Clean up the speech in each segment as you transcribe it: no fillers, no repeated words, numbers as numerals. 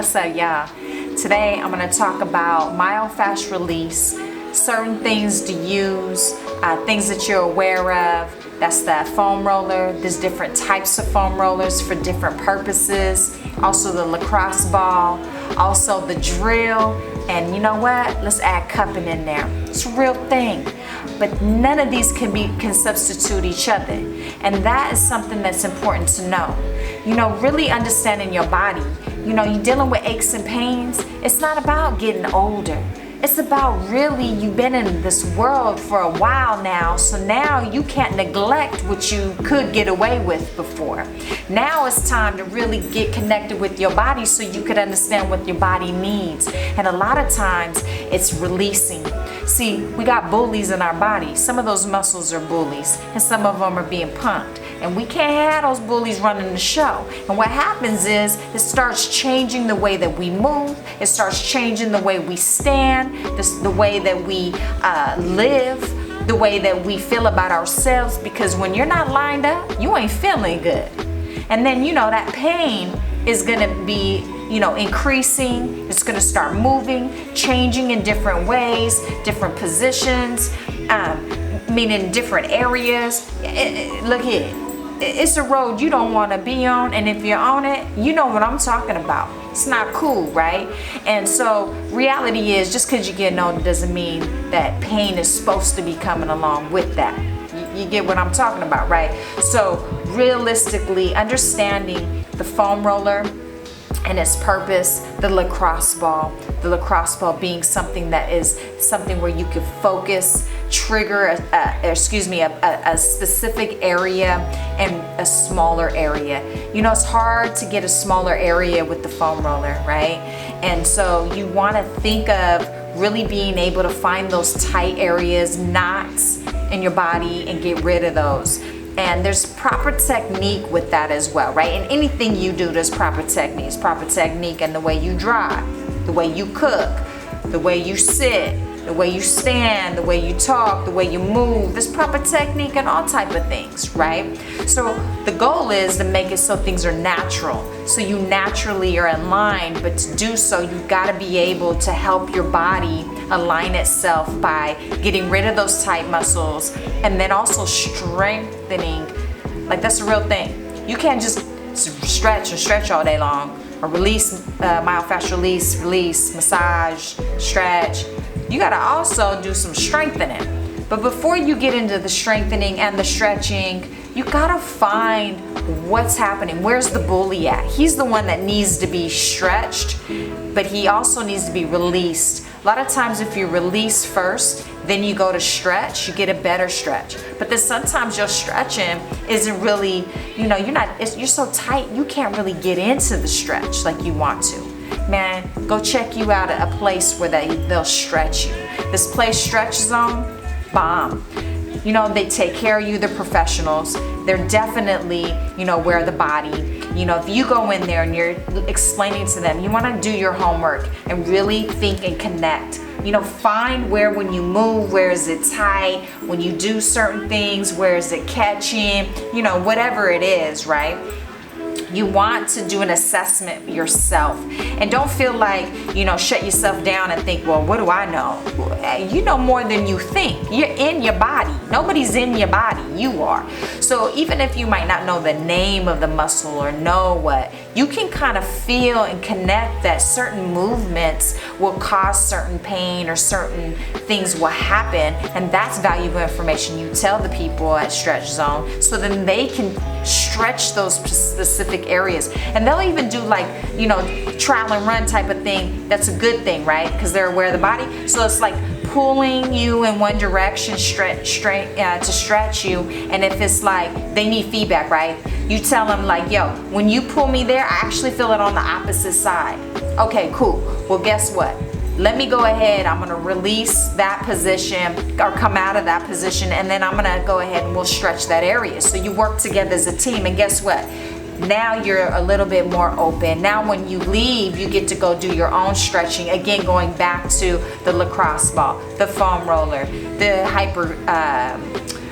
What's up, y'all? Today I'm going to talk about myofascial release, certain things to use, things that you're aware of. That's that foam roller. There's different types of foam rollers for different purposes. Also the lacrosse ball, also the drill, and you know what? Let's add cupping in there. It's a real thing. But none of these can substitute each other. And that is something that's important to know. You know, really understanding your body. You know, you're dealing with aches and pains. It's not about getting older. It's about really, you've been in this world for a while now, so now you can't neglect what you could get away with before. Now it's time to really get connected with your body so you could understand what your body needs. And a lot of times it's releasing. See, we got bullies in our body. Some of those muscles are bullies, and some of them are being pumped. And we can't have those bullies running the show. And what happens is it starts changing the way that we move. It starts changing the way we stand, the way that we live, the way that we feel about ourselves. Because when you're not lined up, you ain't feeling good. And then, you know, that pain is gonna be, you know, increasing. It's gonna start moving, changing in different ways, different positions, meaning different areas. Look here. It's a road you don't want to be on, and if you're on it, you know what I'm talking about. It's not cool, right? And so reality is, just because you're getting older doesn't mean that pain is supposed to be coming along with that. You get what I'm talking about, right? So realistically, understanding the foam roller and its purpose, the lacrosse ball being something that is something where you can focus, trigger a specific area and a smaller area. You know, it's hard to get a smaller area with the foam roller, right? And so you want to think of really being able to find those tight areas, knots in your body, and get rid of those. And there's proper technique with that as well, right? And anything you do, there's proper techniques. Proper technique in the way you drive, the way you cook, the way you sit, the way you stand, the way you talk, the way you move. There's proper technique and all type of things, right? So the goal is to make it so things are natural. So you naturally are in line, but to do so, you've got to be able to help your body align itself by getting rid of those tight muscles and then also strengthening. Like, that's a real thing. You can't just stretch all day long or release, myofascial release, massage, stretch. You gotta also do some strengthening. But before you get into the strengthening and the stretching, you gotta find what's happening. Where's the bully at? He's the one that needs to be stretched, but he also needs to be released. A lot of times if you release first, then you go to stretch, you get a better stretch. But then sometimes your stretching isn't really, you know, you're so tight, you can't really get into the stretch like you want to. Man, go check you out at a place where they'll stretch you. This place, Stretch Zone, bomb. You know, they take care of you, they're professionals. They're definitely, you know, aware of the body. You know, if you go in there and you're explaining to them, you want to do your homework and really think and connect. You know, find where when you move, where is it tight? When you do certain things, where is it catching? You know, whatever it is, right? You want to do an assessment yourself, and don't feel like, you know, shut yourself down and think, well, what do I know? You know more than you think. You're in your body. Nobody's in your body. You are. So even if you might not know the name of the muscle or know what, you can kind of feel and connect that certain movements will cause certain pain or certain things will happen, and that's valuable information you tell the people at Stretch Zone so then they can stretch those specific areas. And they'll even do, like, you know, trial and run type of thing. That's a good thing, right? Because they're aware of the body. So it's like pulling you in one direction to stretch you. And if it's like they need feedback, right? You tell them like, yo, when you pull me there, I actually feel it on the opposite side. Okay, cool. Well, guess what? Let me go ahead, I'm gonna release that position or come out of that position, and then I'm gonna go ahead and we'll stretch that area. So you work together as a team, and guess what? Now you're a little bit more open. Now when you leave, you get to go do your own stretching. Again, going back to the lacrosse ball, the foam roller, the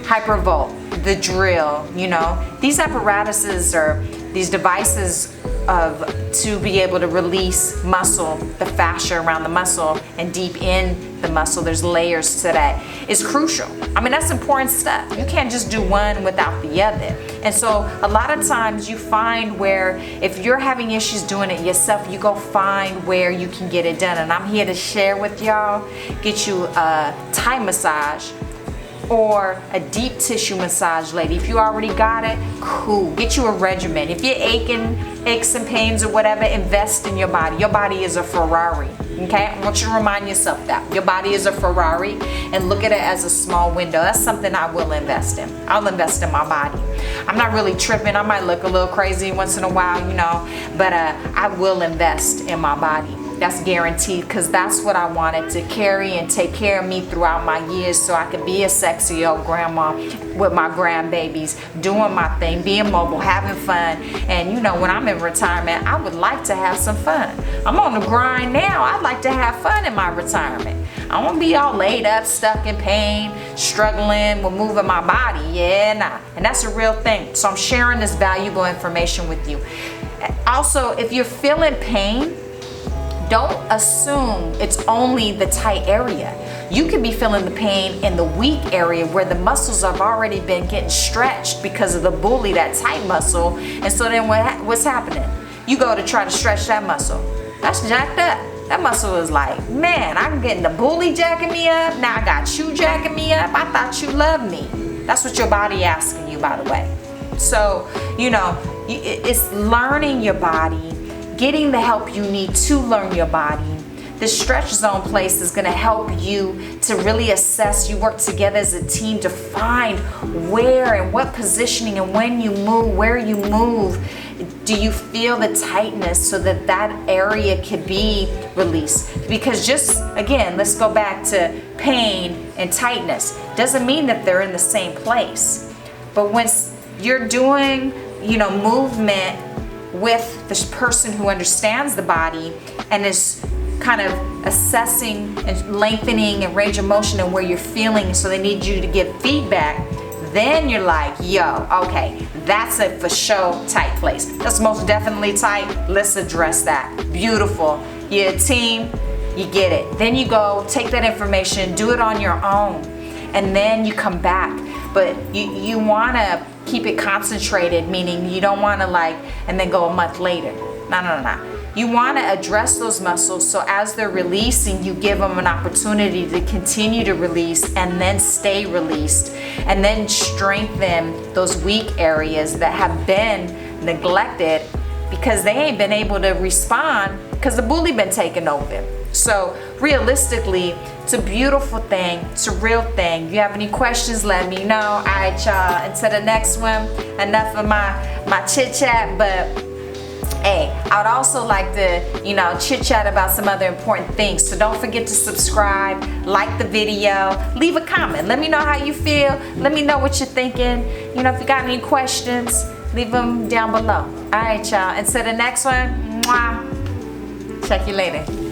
hypervolt, the drill, you know. These apparatuses or these devices to be able to release muscle, the fascia around the muscle and deep in the muscle. There's layers to that. It's crucial. I mean, that's important stuff. You can't just do one without the other. And so a lot of times you find where if you're having issues doing it yourself, you go find where you can get it done. And I'm here to share with y'all, get you a Thai massage or a deep tissue massage, lady. If you already got it, cool. Get you a regimen. If you're aches and pains or whatever, invest in your body. Your body is a Ferrari, okay? I want you to remind yourself that. Your body is a Ferrari, and look at it as a small window. That's something I will invest in. I'll invest in my body. I'm not really tripping. I might look a little crazy once in a while, you know, but I will invest in my body. That's guaranteed, because that's what I wanted to carry and take care of me throughout my years, so I could be a sexy old grandma with my grandbabies, doing my thing, being mobile, having fun. And you know, when I'm in retirement, I would like to have some fun. I'm on the grind now. I'd like to have fun in my retirement. I won't be all laid up, stuck in pain, struggling with moving my body. Yeah, nah. And that's a real thing. So I'm sharing this valuable information with you. Also, if you're feeling pain, don't assume it's only the tight area. You could be feeling the pain in the weak area where the muscles have already been getting stretched because of the bully, that tight muscle. And so then what's happening? You go to try to stretch that muscle. That's jacked up. That muscle is like, man, I'm getting the bully jacking me up. Now I got you jacking me up. I thought you loved me. That's what your body asking you, by the way. So, you know, it's learning your body, getting the help you need to learn your body. The stretch zone place is gonna help you to really assess. You work together as a team to find where and what positioning and when you move, where you move, do you feel the tightness so that that area can be released. Because just, again, let's go back to pain and tightness. Doesn't mean that they're in the same place. But when you're doing, you know, movement with this person who understands the body and is kind of assessing and lengthening and range of motion and where you're feeling, so they need you to give feedback, then you're like, yo, okay, that's a for sure tight place. That's most definitely tight. Let's address that. Beautiful. You're a team, you get it. Then you go take that information, do it on your own, and then you come back. But you want to keep it concentrated, meaning you don't want to like, and then go a month later. No. You want to address those muscles, so as they're releasing, you give them an opportunity to continue to release and then stay released, and then strengthen those weak areas that have been neglected because they ain't been able to respond because the bully been taking over. So realistically, it's a beautiful thing. It's a real thing. If you have any questions, let me know. All right, y'all. Until the next one, enough of my chit chat, but hey, I would also like to, you know, chit chat about some other important things. So don't forget to subscribe, like the video, leave a comment. Let me know how you feel. Let me know what you're thinking. You know, if you got any questions, leave them down below. All right, y'all. Until the next one, mwah. Check you later.